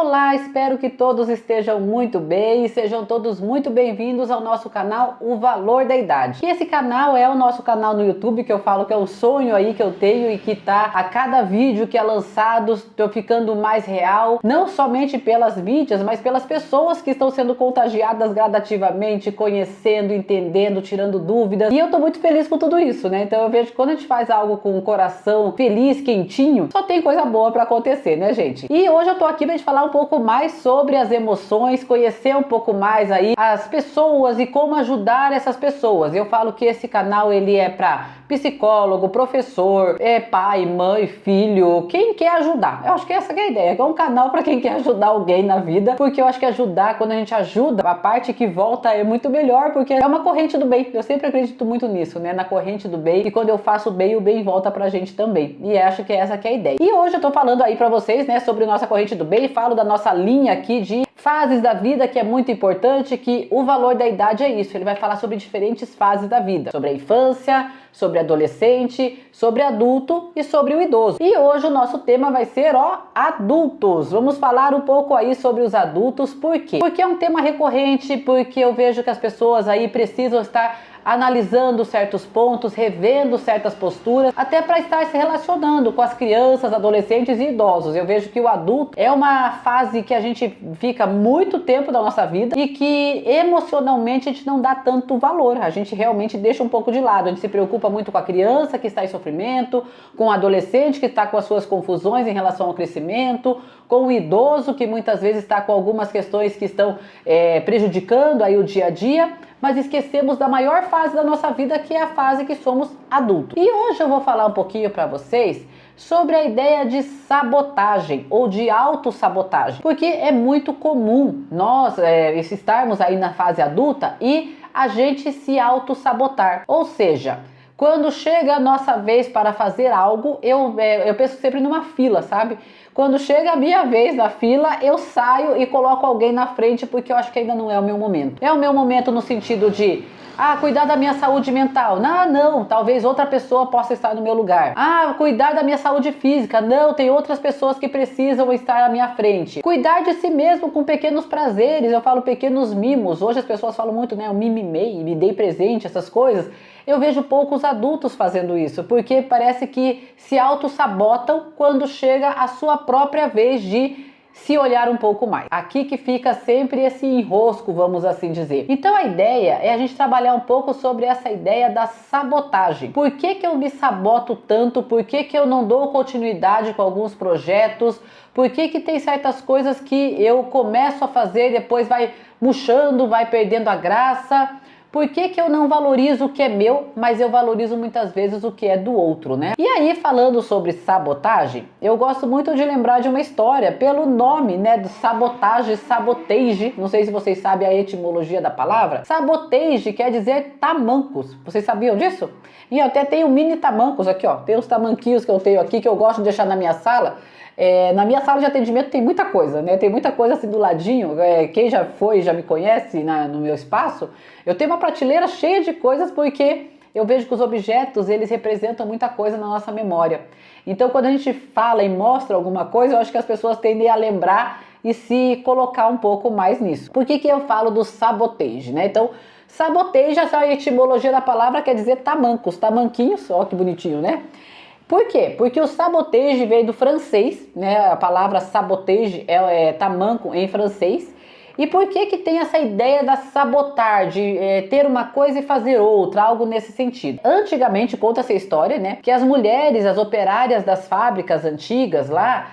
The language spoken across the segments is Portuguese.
Olá, espero que todos estejam muito bem e sejam todos muito bem-vindos ao nosso canal O Valor da Idade. E esse canal é o nosso canal no YouTube, que eu falo que é o sonho aí que eu tenho e que tá a cada vídeo que é lançado, tô ficando mais real, não somente pelas mídias, mas pelas pessoas que estão sendo contagiadas gradativamente, conhecendo, entendendo, tirando dúvidas. E eu tô muito feliz com tudo isso, né? Então eu vejo que quando a gente faz algo com o coração feliz, quentinho, só tem coisa boa pra acontecer, né, gente? E hoje eu tô aqui pra gente falar um pouco mais sobre as emoções, conhecer um pouco mais aí as pessoas e como ajudar essas pessoas. Eu falo que esse canal ele é para psicólogo, professor, pai, mãe, filho, quem quer ajudar. Eu acho que essa que é a ideia, que é um canal para quem quer ajudar alguém na vida, porque eu acho que ajudar, quando a gente ajuda, a parte que volta é muito melhor, porque é uma corrente do bem. Eu sempre acredito muito nisso, né, na corrente do bem, e quando eu faço o bem volta pra gente também. E acho que essa que é a ideia. E hoje eu tô falando aí para vocês, né, sobre nossa corrente do bem, falo da nossa linha aqui de fases da vida, que é muito importante, que o valor da idade é isso. Ele vai falar sobre diferentes fases da vida, sobre a infância, sobre adolescente, sobre adulto e sobre o idoso. E hoje o nosso tema vai ser, adultos. Vamos falar um pouco aí sobre os adultos. Por quê? Porque é um tema recorrente, porque eu vejo que as pessoas aí precisam estar analisando certos pontos, revendo certas posturas, até para estar se relacionando com as crianças, adolescentes e idosos. Eu vejo que o adulto é uma fase que a gente fica muito tempo da nossa vida e que emocionalmente a gente não dá tanto valor, a gente realmente deixa um pouco de lado, a gente se preocupa muito com a criança que está em sofrimento, com o adolescente que está com as suas confusões em relação ao crescimento, com o idoso que muitas vezes está com algumas questões que estão prejudicando aí o dia a dia, mas esquecemos da maior fase da nossa vida, que é a fase que somos adultos. E hoje eu vou falar um pouquinho para vocês sobre a ideia de sabotagem ou de autossabotagem, porque é muito comum nós estarmos aí na fase adulta e a gente se autossabotar, ou seja, quando chega a nossa vez para fazer algo, eu penso sempre numa fila, sabe? Quando chega a minha vez na fila, eu saio e coloco alguém na frente porque eu acho que ainda não é o meu momento. É o meu momento no sentido de cuidar da minha saúde mental. Não, talvez outra pessoa possa estar no meu lugar. Cuidar da minha saúde física. Não, tem outras pessoas que precisam estar à minha frente. Cuidar de si mesmo com pequenos prazeres. Eu falo pequenos mimos. Hoje as pessoas falam muito, né? Eu me mimei, me dei presente, essas coisas. Eu vejo poucos adultos fazendo isso, porque parece que se auto-sabotam quando chega a sua própria vez de se olhar um pouco mais. Aqui que fica sempre esse enrosco, vamos assim dizer. Então a ideia é a gente trabalhar um pouco sobre essa ideia da sabotagem. Por que eu me saboto tanto? Por que eu não dou continuidade com alguns projetos? Por que tem certas coisas que eu começo a fazer e depois vai murchando, vai perdendo a graça? Por que eu não valorizo o que é meu, mas eu valorizo muitas vezes o que é do outro, né? E aí, falando sobre sabotagem, eu gosto muito de lembrar de uma história pelo nome, né, do sabotage, não sei se vocês sabem a etimologia da palavra. Sabotage quer dizer tamancos. Vocês sabiam disso? E eu até tenho mini tamancos aqui, tem uns tamanquinhos que eu tenho aqui que eu gosto de deixar na minha sala. Na minha sala de atendimento tem muita coisa, né? Tem muita coisa assim do ladinho. Quem já foi, já me conhece no meu espaço, eu tenho uma prateleira cheia de coisas porque eu vejo que os objetos, eles representam muita coisa na nossa memória. Então, quando a gente fala e mostra alguma coisa, eu acho que as pessoas tendem a lembrar e se colocar um pouco mais nisso. Por que eu falo do sabotage, né? Então, sabotage, essa etimologia da palavra quer dizer tamancos, tamanquinhos, ó que bonitinho, né? Por quê? Porque o sabotage veio do francês, né? A palavra sabotage é tamanco em francês. E por que tem essa ideia da sabotar, de ter uma coisa e fazer outra, algo nesse sentido? Antigamente, conta essa história, né? Que as mulheres, as operárias das fábricas antigas lá,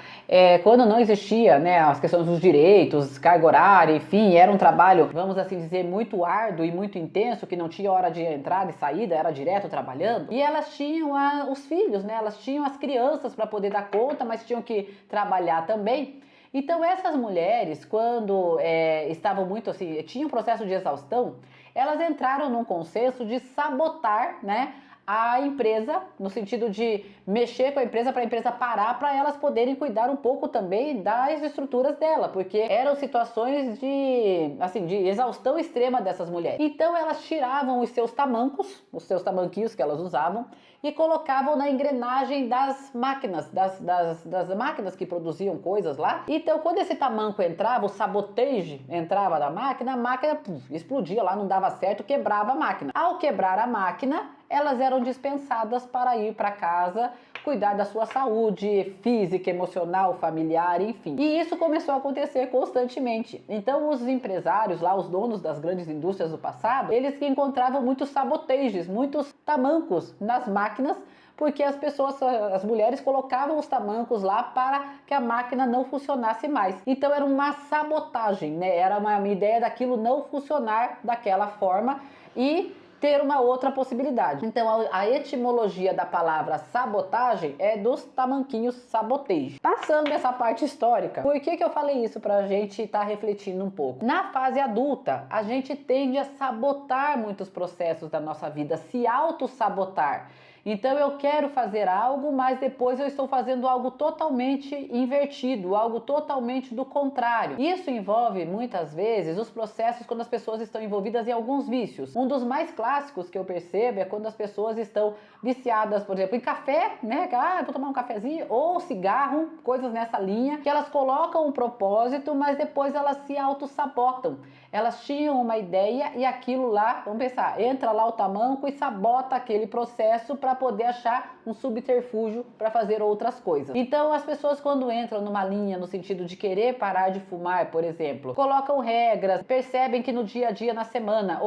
quando não existia, né, as questões dos direitos, carga horária, enfim, era um trabalho, vamos assim dizer, muito árduo e muito intenso, que não tinha hora de entrada e saída, era direto trabalhando. E elas tinham os filhos, né? Elas tinham as crianças para poder dar conta, mas tinham que trabalhar também. Então essas mulheres, quando estavam muito assim, tinham um processo de exaustão, elas entraram num consenso de sabotar, né, a empresa, no sentido de mexer com a empresa para a empresa parar, para elas poderem cuidar um pouco também das estruturas dela, porque eram situações de, assim, de exaustão extrema dessas mulheres. Então elas tiravam os seus tamancos, os seus tamanquinhos que elas usavam, e colocavam na engrenagem das máquinas, das máquinas que produziam coisas lá. Então quando esse tamanco entrava, o sabotage entrava na máquina, a máquina explodia lá, não dava certo, quebrava a máquina. Ao quebrar a máquina, elas eram dispensadas para ir para casa, cuidar da sua saúde física, emocional, familiar, enfim. E isso começou a acontecer constantemente. Então os empresários lá, os donos das grandes indústrias do passado, eles encontravam muitos sabotages, muitos tamancos nas máquinas, porque as pessoas, as mulheres colocavam os tamancos lá para que a máquina não funcionasse mais. Então era uma sabotagem, né? Era uma ideia daquilo não funcionar daquela forma e ter uma outra possibilidade. Então a etimologia da palavra sabotagem é dos tamanquinhos sabotage. Passando essa parte histórica, por que eu falei isso? Pra gente estar refletindo um pouco. Na fase adulta, a gente tende a sabotar muitos processos da nossa vida, se auto-sabotar. Então eu quero fazer algo, mas depois eu estou fazendo algo totalmente invertido, algo totalmente do contrário. Isso envolve muitas vezes os processos quando as pessoas estão envolvidas em alguns vícios. Um dos mais clássicos que eu percebo é quando as pessoas estão viciadas, por exemplo, em café, né? Vou tomar um cafezinho, ou cigarro, coisas nessa linha, que elas colocam um propósito, mas depois elas se auto-sabotam. Elas tinham uma ideia e aquilo lá, vamos pensar, entra lá o tamanco e sabota aquele processo para poder achar um subterfúgio para fazer outras coisas. Então as pessoas quando entram numa linha no sentido de querer parar de fumar, por exemplo, colocam regras, percebem que no dia a dia, na semana,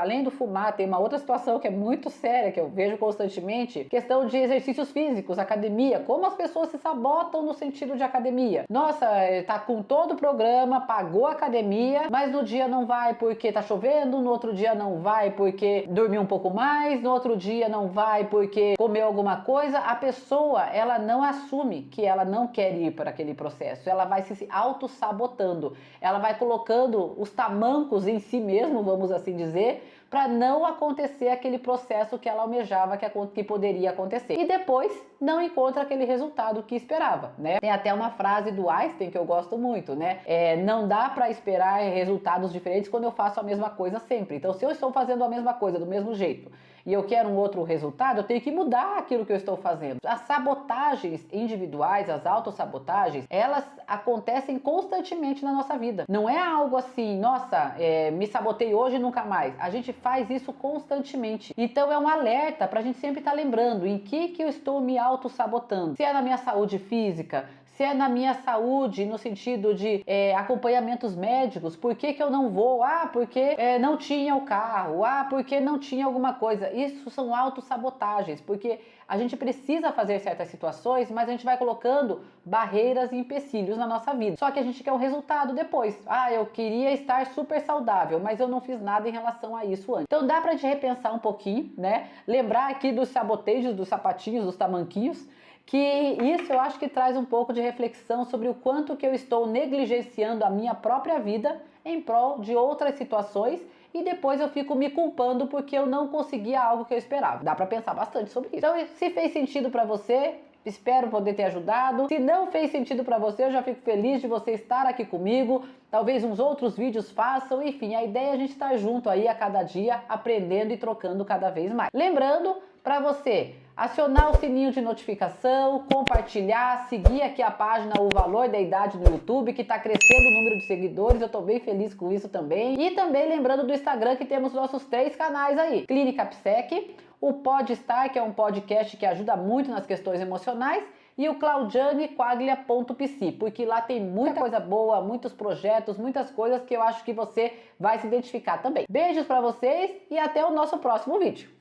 além do fumar, tem uma outra situação que é muito séria, que eu vejo constantemente, questão de exercícios físicos, academia, como as pessoas se sabotam no sentido de academia. Nossa, tá com todo o programa, pagou a academia, mas no dia não vai porque tá chovendo, no outro dia não vai porque dormiu um pouco mais, no outro dia não vai porque comeu alguma coisa. A pessoa, ela não assume que ela não quer ir para aquele processo, ela vai se auto-sabotando, ela vai colocando os tamancos em si mesmo, vamos assim dizer, para não acontecer aquele processo que ela almejava que poderia acontecer. E depois não encontra aquele resultado que esperava, né? Tem até uma frase do Einstein que eu gosto muito, né? Não dá para esperar resultados diferentes quando eu faço a mesma coisa sempre. Então, se eu estou fazendo a mesma coisa do mesmo jeito e eu quero um outro resultado, eu tenho que mudar aquilo que eu estou fazendo. As sabotagens individuais, as autossabotagens, elas acontecem constantemente na nossa vida. Não é algo assim, nossa, me sabotei hoje e nunca mais. A gente faz isso constantemente. Então é um alerta para a gente sempre estar lembrando em que eu estou me auto-sabotando. Se é na minha saúde física, se é na minha saúde no sentido de acompanhamentos médicos, por que eu não vou? Porque não tinha o carro, porque não tinha alguma coisa. Isso são autossabotagens, porque a gente precisa fazer certas situações, mas a gente vai colocando barreiras e empecilhos na nossa vida. Só que a gente quer o resultado depois. Eu queria estar super saudável, mas eu não fiz nada em relação a isso antes. Então dá pra gente repensar um pouquinho, né? Lembrar aqui dos sabotejos, dos sapatinhos, dos tamanquinhos, que isso eu acho que traz um pouco de reflexão sobre o quanto que eu estou negligenciando a minha própria vida em prol de outras situações e depois eu fico me culpando porque eu não conseguia algo que eu esperava. Dá pra pensar bastante sobre isso. Então, se fez sentido pra você, espero poder ter ajudado. Se não fez sentido pra você, eu já fico feliz de você estar aqui comigo. Talvez uns outros vídeos façam. Enfim, a ideia é a gente estar junto aí a cada dia, aprendendo e trocando cada vez mais. Lembrando pra você acionar o sininho de notificação, compartilhar, seguir aqui a página O Valor da Idade no YouTube, que está crescendo o número de seguidores, eu estou bem feliz com isso também. E também lembrando do Instagram, que temos nossos 3 canais aí, Clínica Psec, o Podstar, que é um podcast que ajuda muito nas questões emocionais, e o claudianequaglia.psi, porque lá tem muita coisa boa, muitos projetos, muitas coisas que eu acho que você vai se identificar também. Beijos para vocês e até o nosso próximo vídeo.